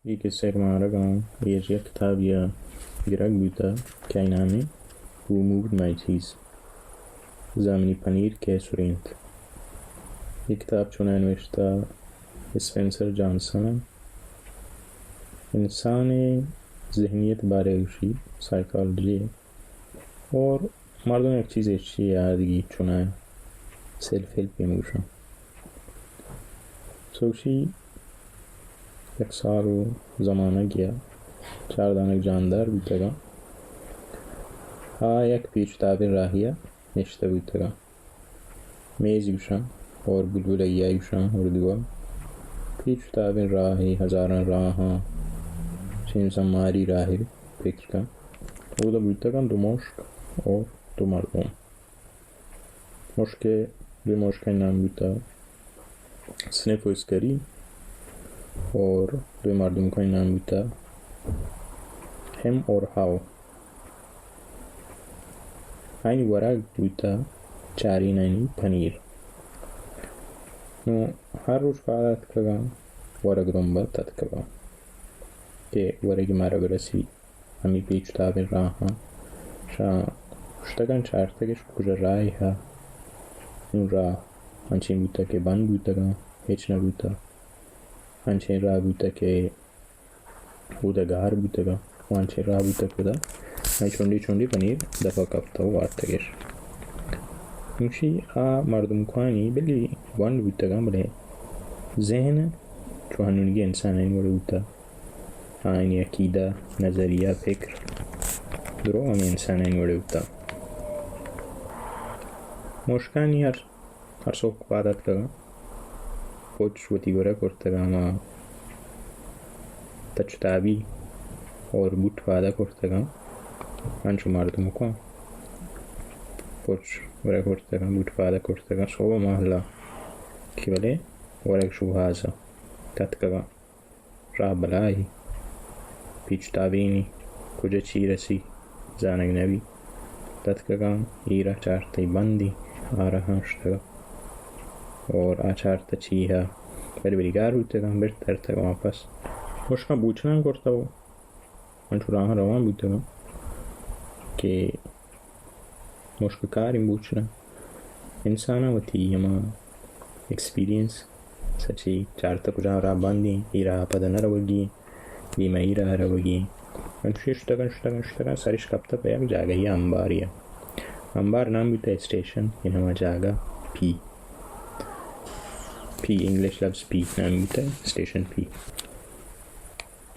Ikisek Maragon, Egypt Tavia, Gragbuta, Kainami, Who Moved My Cheese. ज़ामनी paneer के सुरेंत। ये किताब चुना नविश्ता स्पेंसर जॉनसन। इंसान जहनीत बारे उशी साइकोलॉजी और मर्दों एक चीज़ अच्छी यादगी चुना है सेल्फ हेल्प इमोशन सोशी एक साल ज़माना गया 4 दानक जानदार बीतेगा हाँ एक पीछ ताबिर राहिया निश्चित बीतेगा मेज़ युशा और बुलबुलैया युशा और दुआ पीछ ताबिर राही हज़ारां राहा चीन समारी राही फिक्र का वो तो बीतेगा दो मुश्क और दो मर्दों मुश्के दो मुश्क का नाम बीता स्निफ उसकरी और दो मर्दों का नाम बीता हेम और हाउ आइन वराग बीता चारी नानी पनीर नो हर रोज फादत कगा वरग रोंबा तत्कगा के वरगी मारगरसी हमी पीछ ताबिर राहा शा उष्टगन चार्तगिश कुजराई हा नुरा अंचिन बीता के बन बीतगा हेचना बीता अंचिन रा बीता के उदगार बीतगा वांचिन रा बीता कुदा आई चुंडी पनीर दफा कफ्ता वार्तगिश मुशी आ मर्दम ख्वानी बिल्ली वन बीतगा बले ज़हन चुहानुनगी इंसान है मोड़ बीता आइन अकीदा नज़रिया फिक्र द्रो हमें इंसान है मोड़ बीता मुश्कानी हर सोख बादत कगा कुछ वती गोरा करतगा मा तचताबी और बुट वादा करतगा अंशु मर्दम को कुछ गोरा करतगा बुट वादा करतगा सोबा महला कि बले वरक शुभासा तत्कगा रा बलाई पीछ ताबीनी कुछ चीरसी जानक नबी तत्कगा ईरा चारती बंदी आ रहा अष्टगा और आचार तची है परिवार होते का बेहतर तक वापस उसका पूछना करता हो अंशुराह रवा बीते का कि मुश्किल पूछना इंसान वती हमा एक्सपीरियंस सची चार तक जा रहा बंदी ईरा पदन रवगी लीमा ईरा रवगी अंशिष्टगन सरिश कब तक एक जागा ही अंबारिया अंबार नाम भी था स्टेशन इन्हें जागा पी इंग्लिश लफ्ज़ पी नाम भी था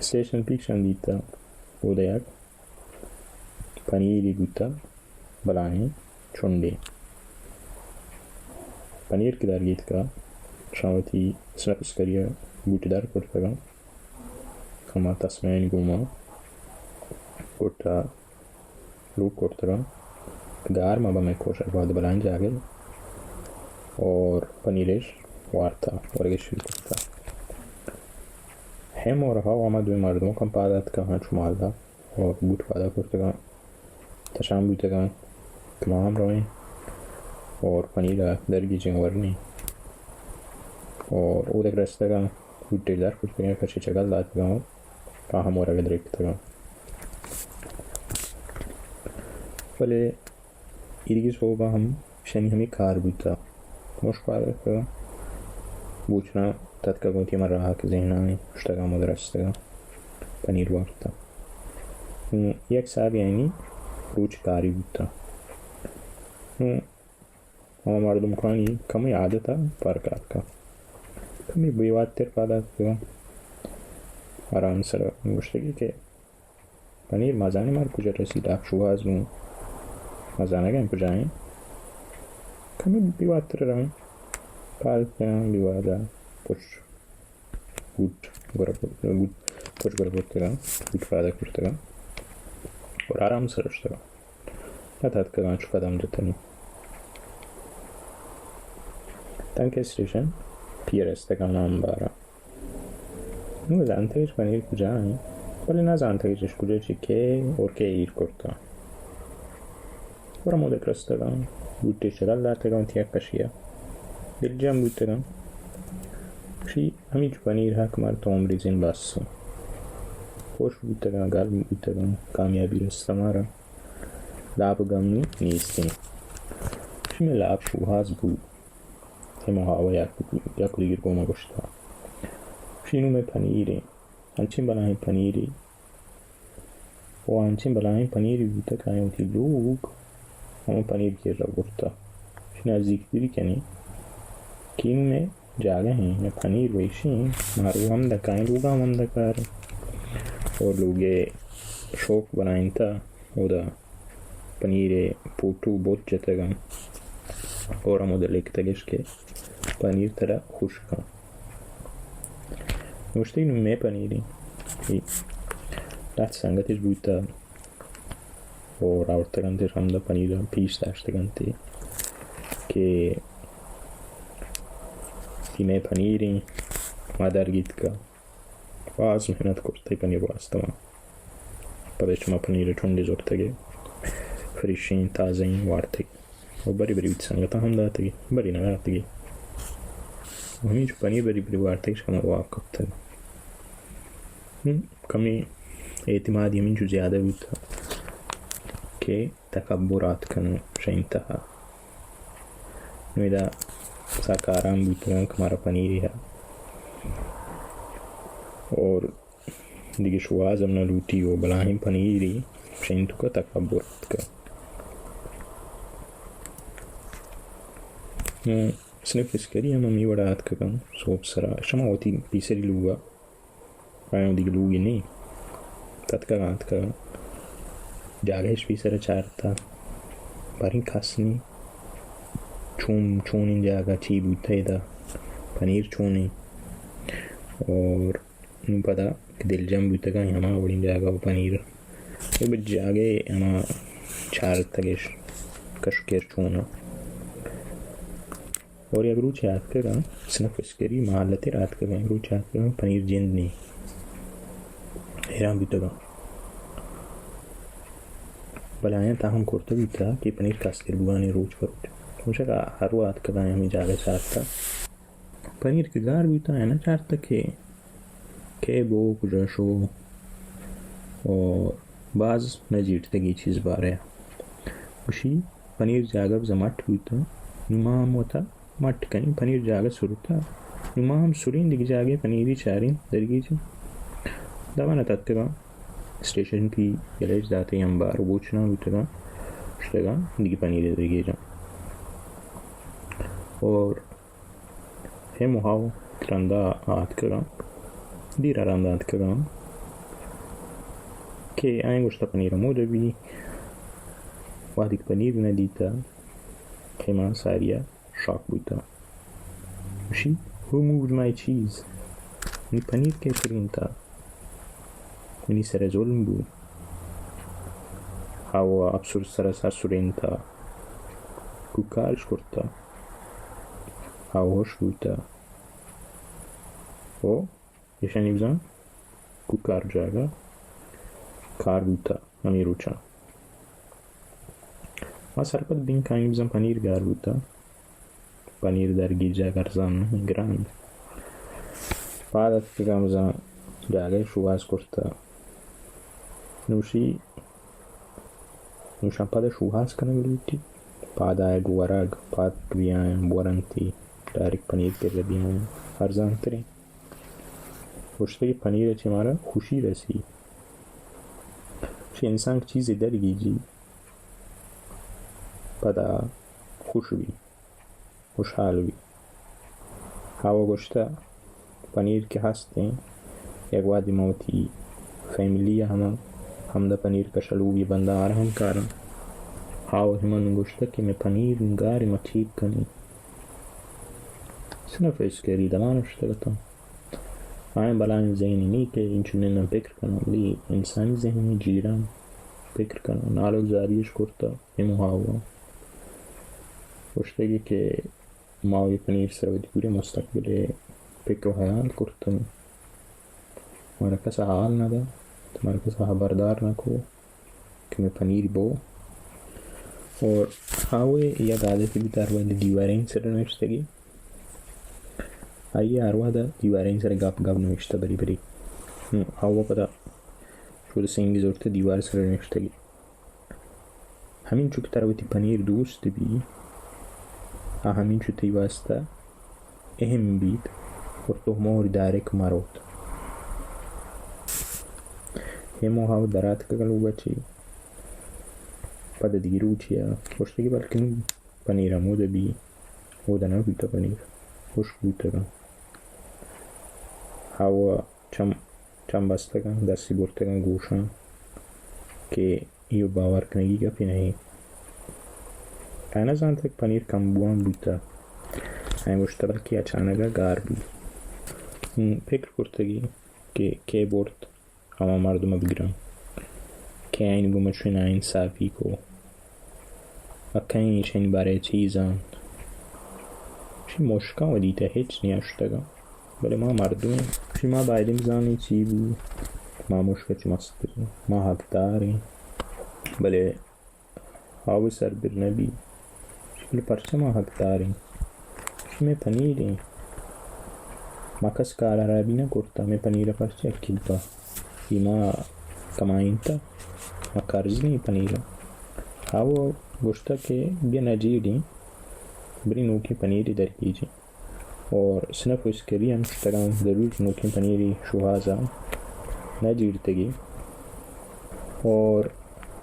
स्टेशन पी शांदीता उदयक पनीर गुता बलाएं चुंडे पनीर की दारगीत का शावती स्नप्स करिया बूटेदार कोटगा कमा तस्मैन गुमा कोटा लूक कोटगा गार माबा में कोशर बाद बलाएं जागे और पनीरेश वार्ता वर्गेश कोटा हेम और हाव आमद में मर्दों का पादत का हाँ चुमालदा और बूट वादा कोटगा तशाम बूटेगा तमाम रोए और पनीर दरगी जंगवरनी और उधर रास्ते का बूटेदार कुछ भी कच्ची जगह लात गाँव कहाँ मोरा के दरिक्त गाँव पहले इरगी सोबा हम शनि हमें कार बीता मुश्किल का पूछना तत्का गोती मर रहा कि जहना है उष्टगा मदरस्ते का पनीर वार्ता एक साब यानी रूच कारी बीता मर्दम खानी कमी आदत है परकात का कमी बेवाद तेर पादत का आराम से मुश्किल के पनीर मजाने मार कुछ रसीद आप शुभाज लूँ मजाने के इनको जाएं कमी बेवाद तेर रहें पालते हैं बेवादा कुछ गुट गरबत का गुट फायदा करते का और आराम से रचते का अर्थात का गांच कदम देते नहीं तंके स्टेशन फिर रास्ते का नाम बारा नु जानते हैं पनीर को जाएं पहले ना जानते हैं जिसको जो चिके और के ईर करता और मोदे रास्ते का बूटे चला लाते का उन्हें कशिया दिलजम बूटे का शी हमी जो पनीर है कमार तो अमरीज़ इन बस خوش بودتگم گرم بودتگم کامیابی رستمارا لعب گمنو نیستیم شمی لعب شو هاز بود تیمو هاوا یکو دیگر گوما گشتا شینو می پنیری هنچین بلاهیم پنیری و هنچین بلاهیم پنیری بوده که هایمتی لوگ همون پنیر گیر را گرتا شی نزدیک دیری کنی که اینو می جاگه हैं या पनीर वैशी मारू हम दकाएं लोग हम दकार और लोग शौक बनाइन था उदा पनीर पोटू बहुत जतगा और हम उधर लेके तगेश के पनीर तरह खुश का मुश्किल में पनीरी ही लाट संगत इस बुता और आवत गंते हमदा पनीर पीस दाश्त गंते के में पनीरी मादर गीत का वाज मेहनत करते पनीर वास्ता परेशमा पनीर ठंडे जोड़ते गए फ्रेशिंग ताज़े वारते और बड़ी बड़ी संगत हम दाते गए बड़ी ना आते गए हमें जो पनीर बड़ी बड़ी वारते गए शमा वाक करते कमी एतिमादी में जो ज़्यादा होता के तकब्बुरात कनो शैंतहा मेरा साकाराम बुतगा हमारा पनीर है और दिगे शुआज हमने लूटी हो बलाहिम पनीरी शेंतु का तकब्बुरत का स्निफ इसकरी हम मम्मी वड़ात का कम सोप सरा शमा होती पीसरी लूगा पायों दिगे लूगी नहीं तत्का गांत का जागेश पीसरा चारता बारी खासनी चून जागा ची बूता इदा पनीर चूनी और नू पता कि दिल जम बूता का हमा बड़ी जागा वो पनीर ये बच जागे हमा चार तगेश कशकेर चूना और ये रूच याद कर स्नफ इसकरी मालते रात कर रूच याद कर पनीर जिंद नहीं हैरान बूता का बलाया ताहम करता बूता कि पनीर कास्कर बुआने रोज पर मुझे का हर बात का हमें जागे चाहता पनीर के गार भी तो है ना चाहता के वो कुछ शो और बाज न जीतते की चीज़ बारे उसी पनीर जागा जमाट हुई तो नुमाम होता मट कहीं पनीर जागा सुरता नुमाम सुरीन दिख जागे पनीरी चारिन दरगी जी दवा न तत्का स्टेशन की गलेज जाते हैं हम बार पूछना उतरा उसका दिख पनीर दरगी जा और हे मुहाव रंदा आत करा दीरा रंदा आत करा के आए गुस्ता पनीर मोदे भी वादिक पनीर न दीता खेमा सारिया शॉक बुता she who moved my cheese ni paneer के फिरिंता ni सरे ज़ुल्म बु हवा अफसर सरा सरसुरेंता कुकारश करता hoş buta o yeşen ibzan kukar jaga kar buta amir ucha ma sarpat din kan ibzan panir gar buta panir dergi jagar zan gran padat gamza jaga shuwas kurta nushan pada shuwas kana gluti pada guarag pad gvian buaranti direct paneer के रबी हैं अर्जान करें सोचते कि पनीर अच्छी हमारा खुशी रसी इंसान की चीज़ इधर कीजिए पता खुश भी खुशहाल भी हवा गोश्ता पनीर के हंसते हैं एक वादी मौती फैमिली हम द पनीर का शलू भी बंदा आ रहा हम कारण हाव हिमन गोश्ता कि मैं पनीर गारी मचीब कनी स्नफ इसकरी दमान उश्तगता आए बलान ज़हनी नहीं के इंचुने न फिक्र करना ली इंसानी ज़हनी जीरान फिक्र करना नालो जारिश करता ये मुहावा उश्तगी के मावी पनीर सरवदी पूरे मुस्तकबिले फिक्र ख्याल करता हमारा कैसा हाल ना था तुम्हारा कैसा खबरदार ना को कि मैं पनीर बो और हावे या दादे की भी तारवाली दीवारें सरने उश्तगी आइए आरवादा दीवारें सर गाप गाप नविश्ता बरी बरी हावा पता Şöyle sengiz orta divar sarılmıştı. Hemin çünkü tarafı panir dost भी hemin çünkü vasta ehem bit orto mor darek marot. Hemo hav darat kagalugachi pada diruchia hoştaki balkın panira moda भी moda na bita panir. Hoş bita hava chambasta का दस बोलते का गोशा के यो बावर कनेगी का फिर नहीं ऐना जानते हैं पनीर कम बुआं बुता ऐ मुश्तरक की अचानक गार भी फिक्र करते के बोर्ड हवा मर्दम बिग्रम के आइन गुमशुन आइन साफी को अक्काइन शन बारे चीज़ां शी मुश्का वदीता हिच नहीं अश्तगा बले माँ मर्दम शी माँ बायदिम जानी चीबू माँ मुश्का चमस्त माँ हकदारी बले हाव सर बिरनबी बले परचा माँ हकदारी मैं पनीर मकस कारा भी ना करता मैं पनीर परचा किल्पा इमा कमाइंता मकर्ज नहीं पनीर हाव गोश्ता के बिया नजीरी बड़ी नोकी पनीर इधर कीजिए और सिर्फ इसके लिए हम तरह ज़रूर नोकी पनीरी शुहाजा न जीरतेगी और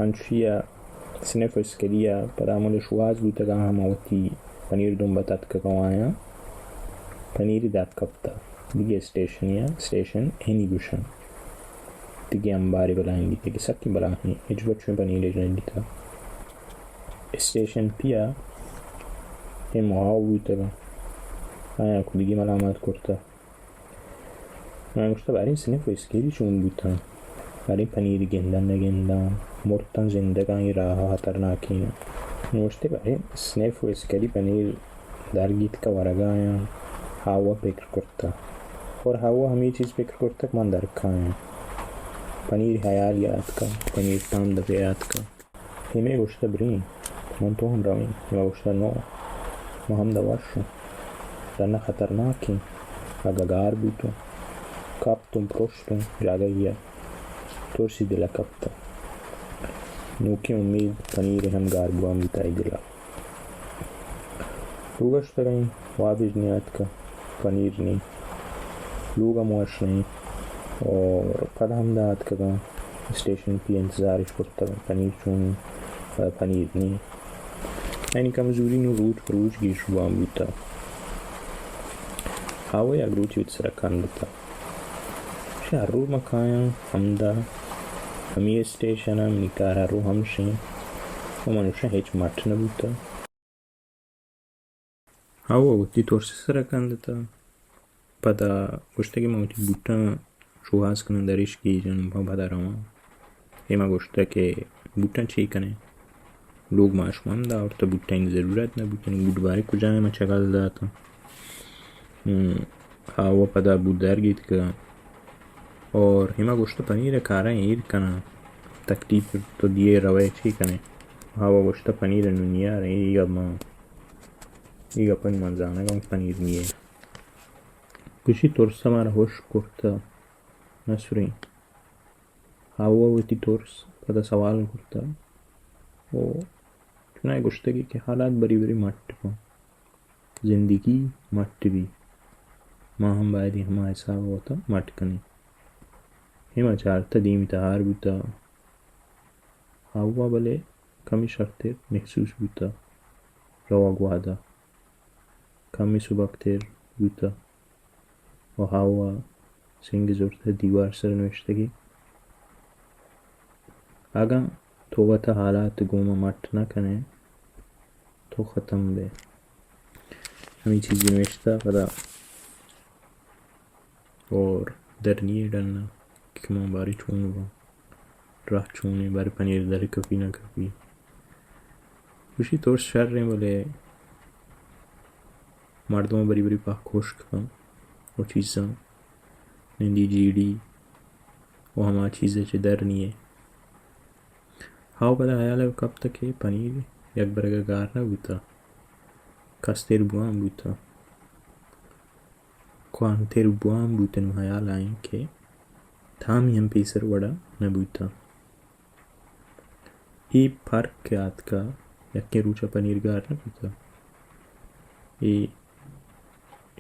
हंशिया सिर्फ इसके लिए परामल शुहाज भी तक हम होती पनीर दुम बतात का कवाया पनीर दात कप्ता दिगे स्टेशन एनी गुशन दिगे अंबारी बलाएंगी दिगे सबकी बलाएंगी इजबत में पनीर एजेंडी था स्टेशन पिया ये मुहाव भी तक आया खुद दिगे मलामत करता मैं मुझे बारी सिर्फ इसके लिए चुन भी था बारी पनीर गेंदा मोर्तन जिंदगानी रहा खतरनाकी है मुझे बारे स्नेफ इसके लिए पनीर दारगीत का वरगाया हावा पेकर करता और हावा हम ये चीज़ पेकर करता कि मंदर खाएं पनीर हयाल याद का पनीर ताम दबे याद का हिमे गोश्त ब्री मन तो हम रवी हिमे गोश्त नो महम दवाशु रना खतरनाकी अगागार भी तो कब तुम प्रोश्तुम जागा गया तो सी दिला कपता नोकी उम्मीद पनीर हम गारबुआम बिताई दिला लूगश तरह वाबिज नियात का पनीर नहीं लूगा मुआश नहीं और पदा हम दात का स्टेशन पे इंतज़ार करता पनीर चून पनीर नहीं यानी कमजोरी नो रूज की शुभाम बिता हावे या ग्रूच विच सरकान बिता शारू मकाया हमदा हमी स्टेशन हम निकारा रो हमशी वो मनुष्य हेच मट न बिता हावा होती तोरसे सरकान बिता पदा गोश्ते की मोटी बूटा शुहास कन दरिश की जन बता रहा हूँ हेमा गोश्ते के बूटा चाहिए कने लोग माशमाम दा और तो बूटा इन ज़रूरत ना बूटा इन बुधवार को जाए मैं चकाल दा था हावा पदा बुधवार गीत का और हेमा गोश्त पनीर कारा ईर कना तकलीफ तो दिए रवे ठीक कने हावा गोश्त पनीर नुनिया रही ಈಗ अपन मंजाना का पनीर नहीं है कुछ तोर्स हमारा होश करता नसरी हावा वती तोर्स पता सवाल करता वो चुनाए गुश्तगी के हालात बड़ी बड़ी मट को जिंदगी मट भी माँ हम बायदी हमारा ऐसा होता मट कनी हिमा चारता दीम तहार बुता हावा बले कमी शर्ते महसूस बुता रवा गुआदा कमी सुबकतेर बुता और हावा सिंगे जोरते दीवार सर नविश्तगी आगा थोवता हालात गोमा मट ना कने तो ख़त्म बे हमी चीज़ नविश्ता पता और दरनिए डरना कि माँ बारी छूँगा राह छूने बारी पनीर दर कभी ना कभी उसी तौर शर रहे बोले मर्दों बड़ी बड़ी पाक खुश्क का वो चीज़ां निंदी जीडी वो हमारी चीज़ें चे दर नहीं है हाव पता है कब तक है पनीर एक बरगा गार ना बुता कस्तेर बुआम बुता क्वान तेर बुआम बुतन हायाल आएं के थामी हम पेसर वड़ा नबूता ही फर्क के आत का यक्के रूचा पनीर गार न बूता ये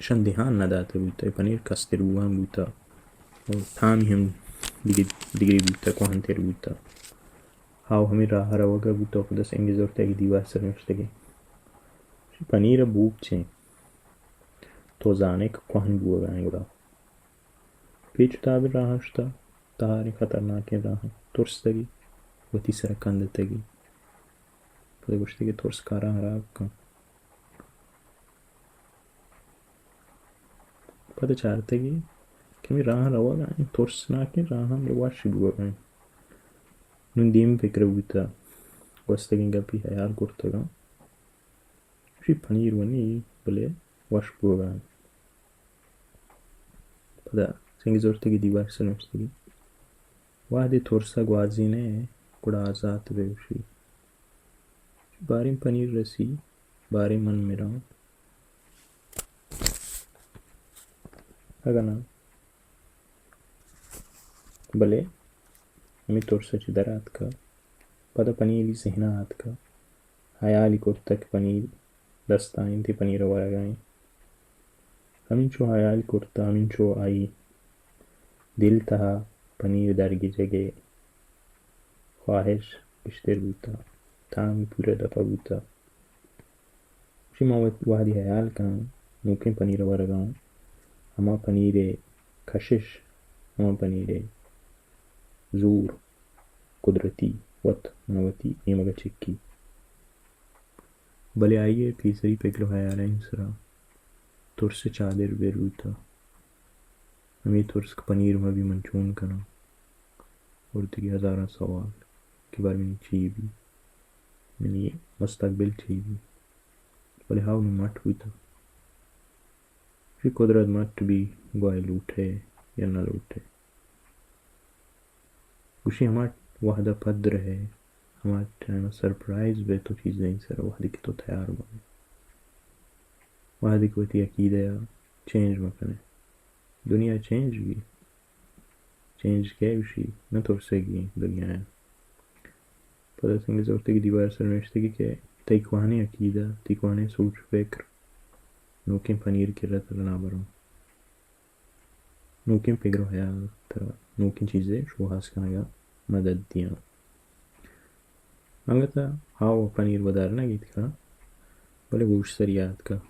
शन ध्यान न दाते बूता पनीर कस्ते रुआ बूता और थामी हम डिग्री बूता को हंतेर बूता हाउ हमें राह रवगा बूता खुदा सेंगे जोरते की दीवार सर नष्टगे पनीर बूक चे तो जाने का कोहन बुआ गाएंगा पीछ ताबे राहश्ता तारे खतरनाक राह तुर्स्तगी वती सर कंदतगी पता गुश्तगी तुर्स कारा हराब का पता चाहतगी कि मैं राह रवा गाएं तुर्स ना के राह हम वाशी बुआ गाएं नुन दीम फिक्र बुता वस्तगी गपी है यार गुर्तगा शी पनीर वनी बोले वाश बुआ गाएं पता सेंगे जोरते की दीवार से नष्टगी वादे थोरसा ग्वाजी ने कुड़ा आजात बेवशी बारिम पनीर रसी बारे मन मेरा अगना भले हमें थोरसा चिदरात का पता पनीर सहना हाथ का हयाली कुर्तक पनीर दस्ताइन थी पनीर वाला गाएं हमिन चो हयाली कुर्ता हमिन चो आई दिल तहा पनीर दरगी जगह ख्वाहिश इश्तेर बूता तामी पूरा दफा बूता उसी मावत वादी हयाल का नूके पनीर वरगां हमा पनीरे कशिश हमा पनीरे जूर कुदरती वत नवती एमगा चिक्की भले आइए तीसरी पिगलो हयाल है इंसरा तुरसे चादर बेरूता हमें तुर्स पनीर में भी मंचून करना और दिखे हज़ारा सवाल के बारे में चाहिए भी मैंने मुस्तकबिल चाहिए भी बोले हाउ में मट हुई था फिर कुदरत मट भी गोए लूटे या न लूटे उसी हमार वाहदा पद्र है हमारे टाइम सरप्राइज वे तो चीज़ नहीं सर वाहदी की तो तैयार बने वाहदी को थी अकीदा चेंज मकने दुनिया चेंज हुई चेंज क्या विषय न तोरसेगी दुनिया है पता संगे जोरते की दीवार सर नष्टगी के तैकवाने अकीदा तैकवाने सोच फिक्र नूके पनीर के रत ना बरो नूके पिगरो है तरह नूकी चीज़ें शुहास का मदद दिया अंगता हाउ पनीर बदारना गीत का बोले गोश्त सरियात का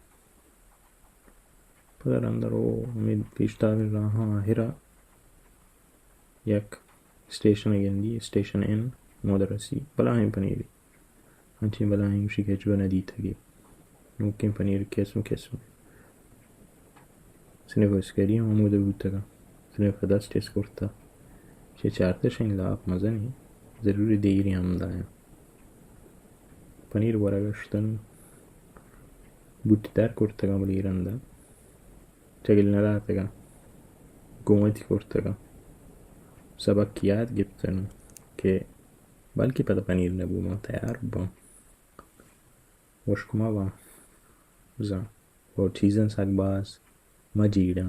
पता अंदर वो हमें पिछता रहा हिरा यक स्टेशन अगेंदी स्टेशन एन मोदरसी बलाएं पनीरी अच्छी बलाएं उसी के जो नदी थगी नूके पनीर कैसम सिर्फ उसके लिए हम उधर उतरा सिर्फ 10 टेस्ट करता ये चारते शेंग लाभ मज़ा नहीं ज़रूरी दे रही हम दाया पनीर वरागश्तन बुट्टीदार करता बली रंदा चगिल नरातगा गोमती करता सबक याद गिफ्तन के बल्कि पता पनीर नबू में तैयार बा वशकुमा बा जा और चीज़न सागबाज मजीड़ा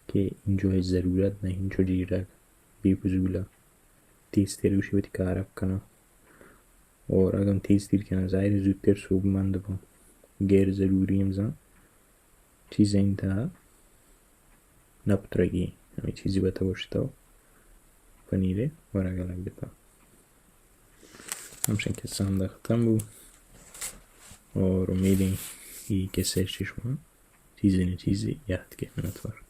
के जो है ज़रूरत नहीं जो जीड़ा बेफजूला 30 तेरुशी वती कारक कना और अगर 30 तीर के ज़ाहिर जुत्तर सूबमंद बा गैर ज़रूरी हमजा चीज़ें इंतहा नपत्रगी हमें चीज़ें बता वश्ता पनीरे वराग अलग बता हमसे के सामने ख़त्म हो और उम्मीदें ये कैसे चीज़ें याद के नतवर